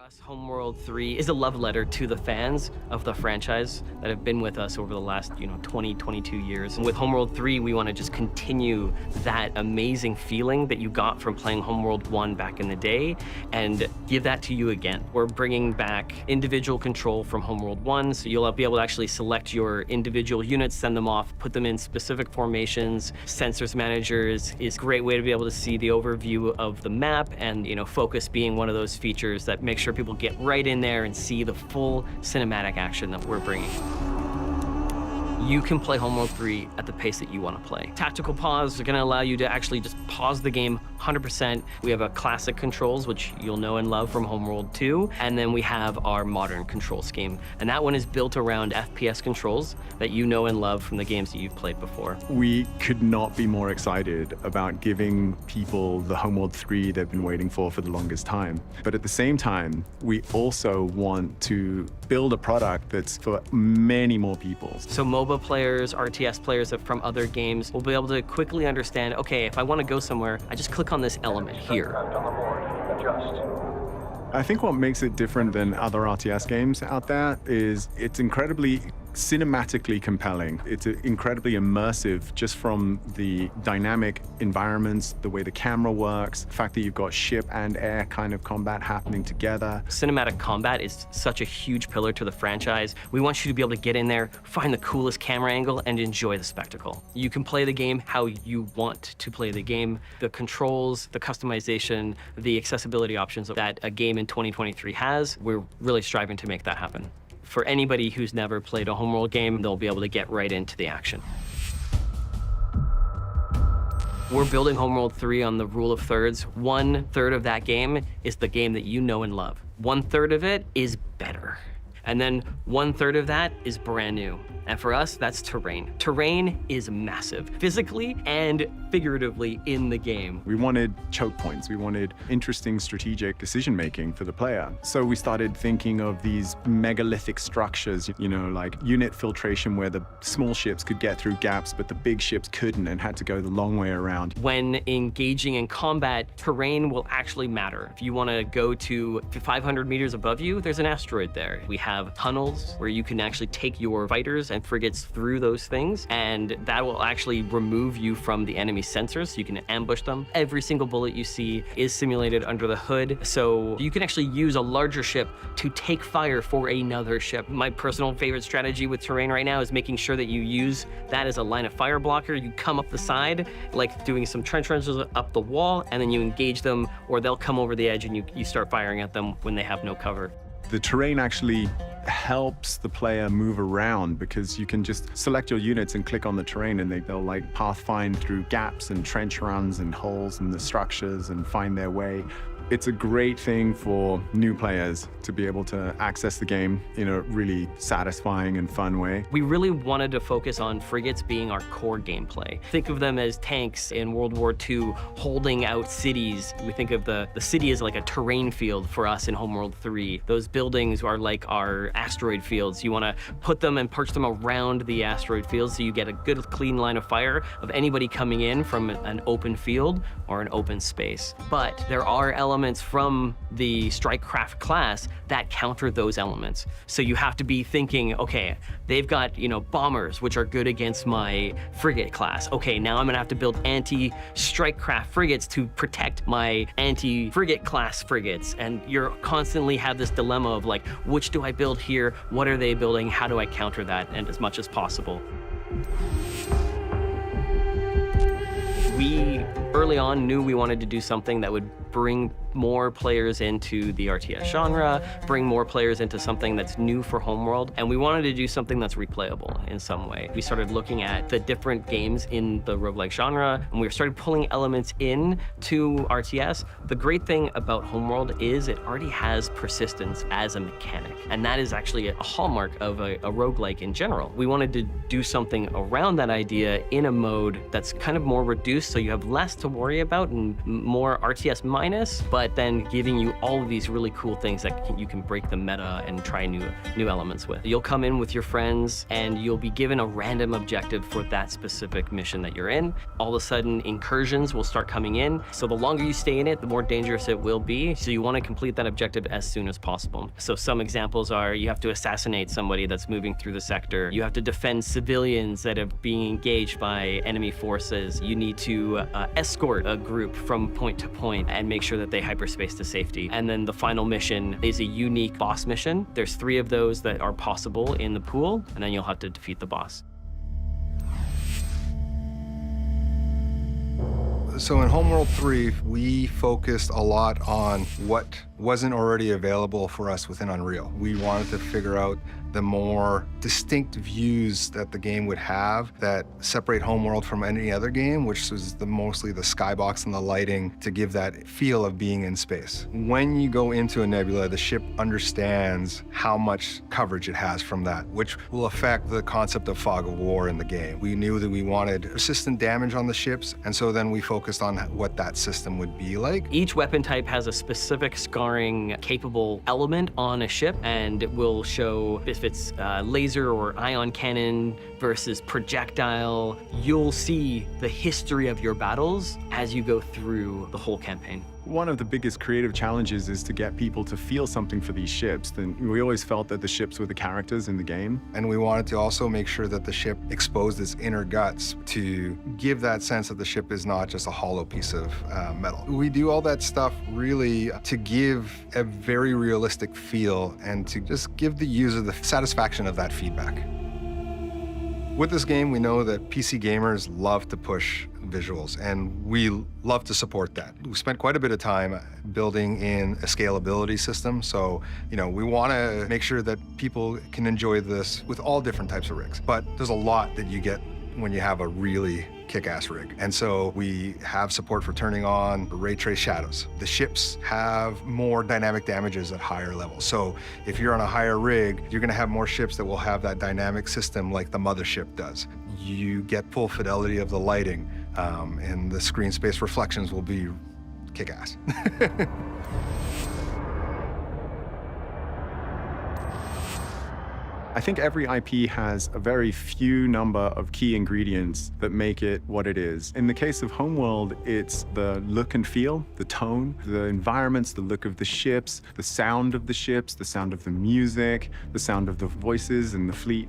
us, Homeworld 3 is a love letter to the fans of the franchise that have been with us over the last, 20, 22 years. And with Homeworld 3, we want to just continue that amazing feeling that you got from playing Homeworld 1 back in the day and give that to you again. We're bringing back individual control from Homeworld 1, so you'll be able to actually select your individual units, send them off, put them in specific formations. Sensors managers is a great way to be able to see the overview of the map, and focus being one of those features that make sure people get right in there and see the full cinematic action that we're bringing. You can play Homeworld 3 at the pace that you want to play. Tactical pause are going to allow you to actually just pause the game 100%. We have a classic controls, which you'll know and love from Homeworld 2, and then we have our modern control scheme. And that one is built around FPS controls that you know and love from the games that you've played before. We could not be more excited about giving people the Homeworld 3 they've been waiting for the longest time. But at the same time, we also want to build a product that's for many more people. So MOBA players, RTS players from other games will be able to quickly understand, okay, if I want to go somewhere, I just click on this element here. I think what makes it different than other RTS games out there is it's incredibly cinematically compelling. It's incredibly immersive just from the dynamic environments, the way the camera works, the fact that you've got ship and air kind of combat happening together. Cinematic combat is such a huge pillar to the franchise. We want you to be able to get in there, find the coolest camera angle, and enjoy the spectacle. You can play the game how you want to play the game. The controls, the customization, the accessibility options that a game in 2023 has, we're really striving to make that happen. For anybody who's never played a Homeworld game, they'll be able to get right into the action. We're building Homeworld 3 on the rule of thirds. 1/3 of that game is the game that you know and love. 1/3 of it is better. And then 1/3 of that is brand new. And for us, that's terrain. Terrain is massive, physically and figuratively in the game. We wanted choke points. We wanted interesting strategic decision-making for the player. So we started thinking of these megalithic structures, like unit filtration where the small ships could get through gaps, but the big ships couldn't and had to go the long way around. When engaging in combat, terrain will actually matter. If you want to go to 500 meters above you, there's an asteroid there. We have tunnels where you can actually take your fighters and frigates through those things, and that will actually remove you from the enemy sensors, so you can ambush them. Every single bullet you see is simulated under the hood, so you can actually use a larger ship to take fire for another ship. My personal favorite strategy with terrain right now is making sure that you use that as a line of fire blocker. You come up the side, like doing some trench runs up the wall, and then you engage them, or they'll come over the edge and you start firing at them when they have no cover. The terrain actually helps the player move around because you can just select your units and click on the terrain, and they'll like pathfind through gaps and trench runs and holes in the structures and find their way. It's a great thing for new players to be able to access the game in a really satisfying and fun way. We really wanted to focus on frigates being our core gameplay. Think of them as tanks in World War II holding out cities. We think of the city as like a terrain field for us in Homeworld 3. Those buildings are like our asteroid fields. You want to put them and perch them around the asteroid fields so you get a good clean line of fire of anybody coming in from an open field or an open space. But there are elements from the strike craft class that counter those elements. So you have to be thinking, okay, they've got, bombers, which are good against my frigate class. Okay, now I'm gonna have to build anti-strike craft frigates to protect my anti-frigate class frigates. And you're constantly have this dilemma of like, which do I build here? What are they building? How do I counter that? And as much as possible. We early on knew we wanted to do something that would bring more players into the RTS genre, bring more players into something that's new for Homeworld, and we wanted to do something that's replayable in some way. We started looking at the different games in the roguelike genre, and we started pulling elements in to RTS. The great thing about Homeworld is it already has persistence as a mechanic, and that is actually a hallmark of a roguelike in general. We wanted to do something around that idea in a mode that's kind of more reduced, so you have less to to worry about and more RTS minus, but then giving you all of these really cool things that you can break the meta and try new elements with. You'll come in with your friends and you'll be given a random objective for that specific mission that you're in. All of a sudden, incursions will start coming in. So the longer you stay in it, the more dangerous it will be. So you want to complete that objective as soon as possible. So some examples are you have to assassinate somebody that's moving through the sector. You have to defend civilians that are being engaged by enemy forces. You need to escort a group from point to point and make sure that they hyperspace to safety. And then the final mission is a unique boss mission. There's 3 of those that are possible in the pool, and then you'll have to defeat the boss. So in Homeworld 3, we focused a lot on what wasn't already available for us within Unreal. We wanted to figure out the more distinct views that the game would have that separate Homeworld from any other game, which was mostly the skybox and the lighting to give that feel of being in space. When you go into a nebula, the ship understands how much coverage it has from that, which will affect the concept of fog of war in the game. We knew that we wanted persistent damage on the ships, and so then we focused on what that system would be like. Each weapon type has a specific scarring capable element on a ship, and it will show if it's laser or ion cannon versus projectile. You'll see the history of your battles as you go through the whole campaign. One of the biggest creative challenges is to get people to feel something for these ships. And we always felt that the ships were the characters in the game. And we wanted to also make sure that the ship exposed its inner guts to give that sense that the ship is not just a hollow piece of metal. We do all that stuff really to give a very realistic feel and to just give the user the satisfaction of that feedback. With this game, we know that PC gamers love to push visuals, and we love to support that. We spent quite a bit of time building in a scalability system, so we want to make sure that people can enjoy this with all different types of rigs. But there's a lot that you get when you have a really kick-ass rig. And so we have support for turning on ray trace shadows. The ships have more dynamic damages at higher levels. So if you're on a higher rig, you're gonna have more ships that will have that dynamic system like the mothership does. You get full fidelity of the lighting, and the screen space reflections will be kick-ass. I think every IP has a very few number of key ingredients that make it what it is. In the case of Homeworld, it's the look and feel, the tone, the environments, the look of the ships, the sound of the ships, the sound of the music, the sound of the voices and the fleet.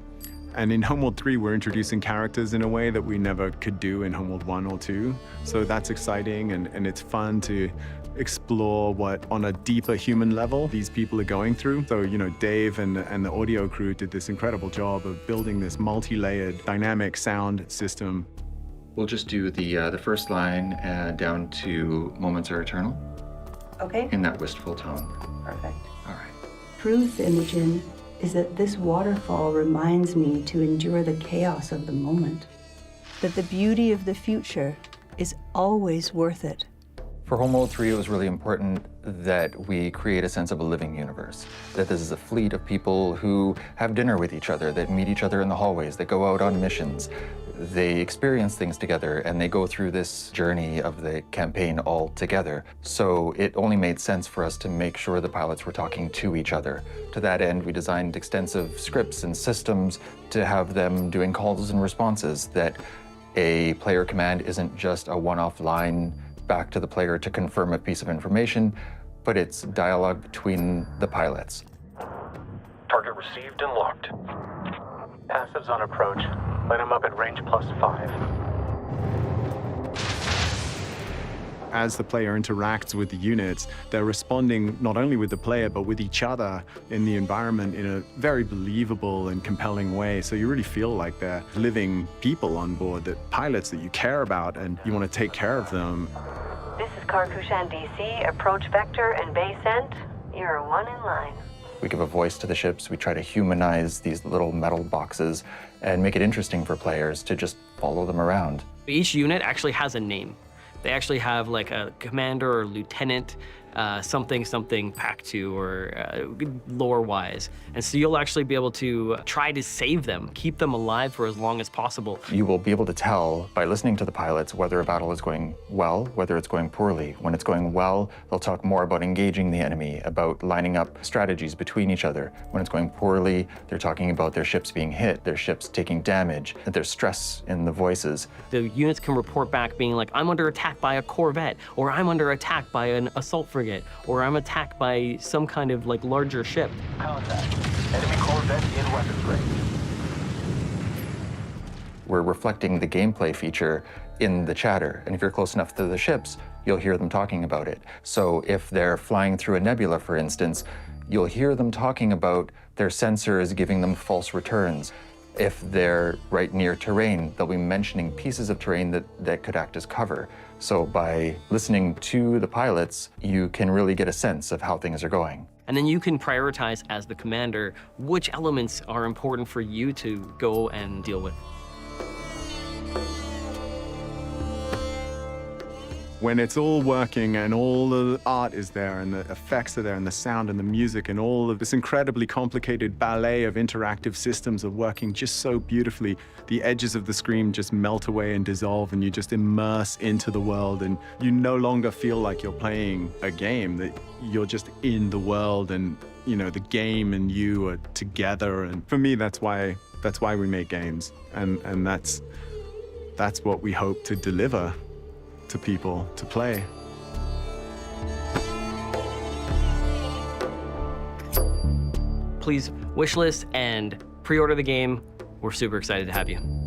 And in Homeworld 3, we're introducing characters in a way that we never could do in Homeworld 1 or 2. So that's exciting, and it's fun to explore what, on a deeper human level, these people are going through. So, Dave and the audio crew did this incredible job of building this multi-layered dynamic sound system. We'll just do the first line down to "Moments are eternal." Okay. In that wistful tone. Perfect. All right. Truth, Imogen, is that this waterfall reminds me to endure the chaos of the moment. That the beauty of the future is always worth it. For Homeworld 3, it was really important that we create a sense of a living universe. That this is a fleet of people who have dinner with each other, that meet each other in the hallways, that go out on missions. They experience things together, and they go through this journey of the campaign all together. So it only made sense for us to make sure the pilots were talking to each other. To that end, we designed extensive scripts and systems to have them doing calls and responses, that a player command isn't just a one-off line back to the player to confirm a piece of information, but it's dialogue between the pilots. Target received and locked. Passives on approach. Light them up at range +5. As the player interacts with the units, they're responding not only with the player, but with each other in the environment in a very believable and compelling way. So you really feel like they're living people on board, that pilots that you care about and you want to take care of them. This is Karkushan DC. Approach vector and base sent. You're one in line. We give a voice to the ships. We try to humanize these little metal boxes and make it interesting for players to just follow them around. Each unit actually has a name. They actually have like a commander or lieutenant something Pack 2 or lore-wise. And so you'll actually be able to try to save them, keep them alive for as long as possible. You will be able to tell by listening to the pilots whether a battle is going well, whether it's going poorly. When it's going well, they'll talk more about engaging the enemy, about lining up strategies between each other. When it's going poorly, they're talking about their ships being hit, their ships taking damage, and there's stress in the voices. The units can report back being like, I'm under attack by a corvette, or I'm under attack by an assault frigate, or I'm attacked by some kind of like larger ship. Contact. Enemy corvette in weapons range. We're reflecting the gameplay feature in the chatter, and if you're close enough to the ships, you'll hear them talking about it. So if they're flying through a nebula, for instance, you'll hear them talking about their sensors giving them false returns. If they're right near terrain, they'll be mentioning pieces of terrain that could act as cover. So by listening to the pilots, you can really get a sense of how things are going. And then you can prioritize as the commander which elements are important for you to go and deal with. When it's all working and all the art is there and the effects are there and the sound and the music and all of this incredibly complicated ballet of interactive systems are working just so beautifully, the edges of the screen just melt away and dissolve and you just immerse into the world and you no longer feel like you're playing a game, that you're just in the world and, you know, the game and you are together. And for me, that's why we make games. And that's what we hope to deliver to people to play. Please wishlist and pre-order the game. We're super excited to have you.